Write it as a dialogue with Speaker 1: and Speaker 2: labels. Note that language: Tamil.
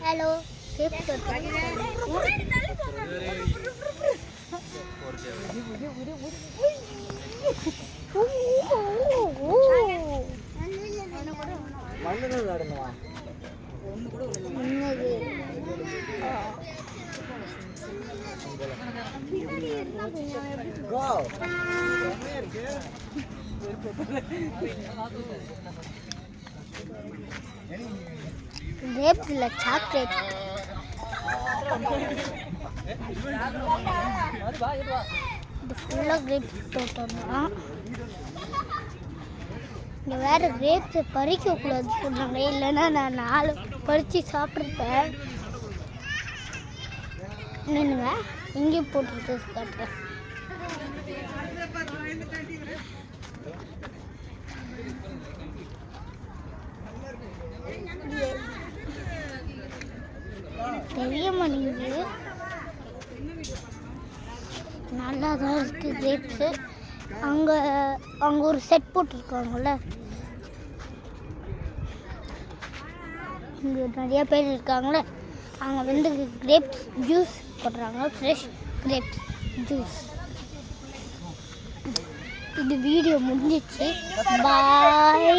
Speaker 1: ஹலோ கிரேப்ஸ் இல்லை சாக்லேட். இது ஃபுல்லாக கிரேப்ஸ் தோட்டம் தான். இங்கே வேறு கிரேப்ஸை பறிக்கக்கூடாது சொன்னாங்க, இல்லைன்னா நான் 4 பறித்து சாப்பிட்ருப்பேன். என்னங்க இங்கேயும் போட்டுட்டு காட்டுறேன். தெரிய மாட்டேங்குது, நல்லா தான் இருக்குது கிரேப்ஸு. அங்கே ஒரு செட் போட்டிருக்காங்கல்ல, இங்கே நிறைய பேர் இருக்காங்களே, அவங்க வந்து கிரேப்ஸ் ஜூஸ் போடுறாங்க, ஃப்ரெஷ் கிரேப்ஸ் ஜூஸ். இது வீடியோ முடிஞ்சிச்சு. பாய்.